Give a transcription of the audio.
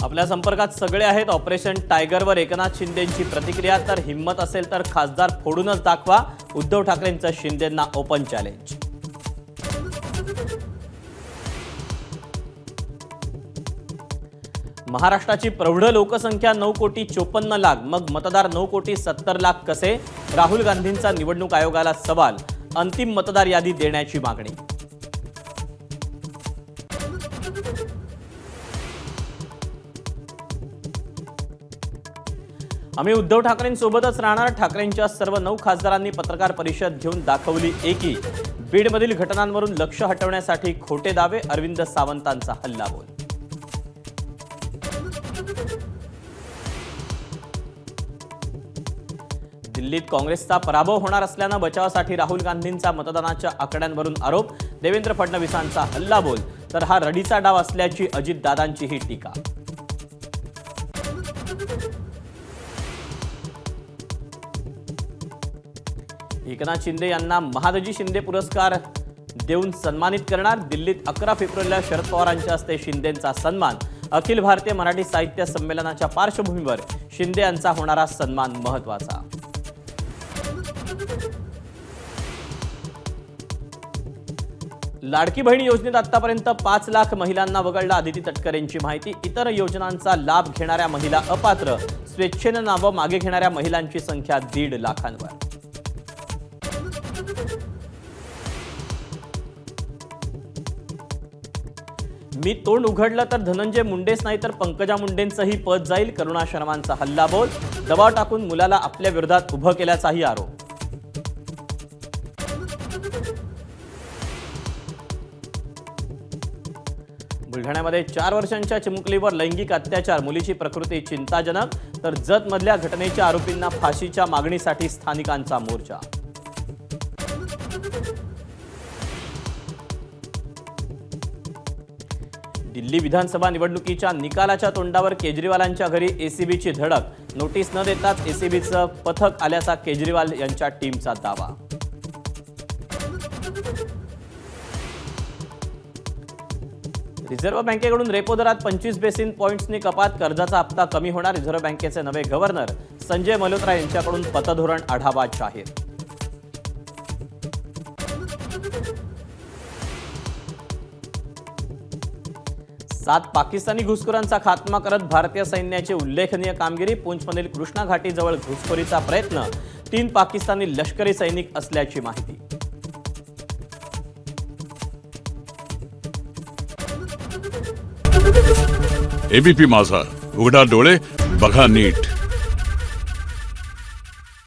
आपल्या संपर्कात सगळे आहेत। ऑपरेशन टायगरवर एकनाथ शिंदेंची प्रतिक्रिया। तर हिम्मत असेल तर खासदार फोडूनच दाखवा, उद्धव ठाकरेंचं शिंदेंना ओपन चॅलेंज। महाराष्ट्राची प्रौढ लोकसंख्या 9,54,00,000, मग मतदार 9,70,00,000 कसे? राहुल गांधींचा निवडणूक आयोगाला सवाल। अंतिम मतदार यादी देण्याची मागणी। आम्ही उद्धव ठाकरेंसोबतच राहणार। ठाकरेंच्या सर्व 9 खासदारांनी पत्रकार परिषद घेऊन दाखवली एकी। बीडमधील घटनांवरून लक्ष हटवण्यासाठी खोटे दावे। अरविंद सावंतांचा हल्लाबोल। दिल्लीत काँग्रेसचा पराभव होणार असल्यानं बचावासाठी राहुल गांधींचा मतदानाच्या आकड्यांवरून आरोप। देवेंद्र फडणवीसांचा हल्लाबोल। तर हा रडीचा डाव असल्याची अजितदादांची ही टीका। एकनाथ शिंदे यांना महादजी शिंदे पुरस्कार देऊन सन्मानित करणार। दिल्लीत 11 फेब्रुवारीला शरद पवारांच्या हस्ते शिंदेंचा सन्मान। अखिल भारतीय मराठी साहित्य संमेलनाच्या पार्श्वभूमीवर शिंदे यांचा होणारा सन्मान महत्त्वाचा। लाडकी बहीण योजनेत आतापर्यंत 5 लाख महिलांना वगळला। आदिती तटकरेंची माहिती। इतर योजनांचा लाभ घेणाऱ्या महिला अपात्र। स्वेच्छेनं नावं मागे घेणाऱ्या महिलांची संख्या 1.5 लाखांवर। मी तोंड उघडलं तर धनंजय मुंडेच नाही तर पंकजा मुंडेंचंही पद जाईल। करुणा शर्मांचा हल्लाबोल। दबाव टाकून मुलाला आपल्या विरोधात उभं केल्याचाही आरोप। बुलढाण्यामध्ये 4 वर्षांच्या चिमुकलीवर लैंगिक अत्याचार। मुलीची प्रकृती चिंताजनक। तर जतमधल्या घटनेच्या आरोपींना फाशीच्या मागणीसाठी स्थानिकांचा मोर्चा। दिल्ली विधानसभा निवडणुकीच्या निकालाच्या तोंडावर केजरीवालांच्या घरी एसीबीची धडक। नोटीस न देताच एसीबीचं पथक आल्याचा केजरीवाल यांच्या टीमचा दावा। रिझर्व्ह बँकेकडून रेपो दरात 25 बेसिस पॉइंट्सनी कपात। कर्जाचा हप्ता कमी होणार। रिझर्व्ह बँकेचे नवे गव्हर्नर संजय मल्होत्रा यांच्याकडून पतधोरण आढावा जाहीर। सात पाकिस्तानी घुसखोरांचा खात्मा करत भारतीय सैन्याची उल्लेखनीय कामगिरी। पुंछमधील कृष्णा घाटीजवळ घुसखोरीचा प्रयत्न। 3 पाकिस्तानी लष्करी सैनिक असल्याची माहिती। एबीपी माझा, उघडा डोळे बघा नीट।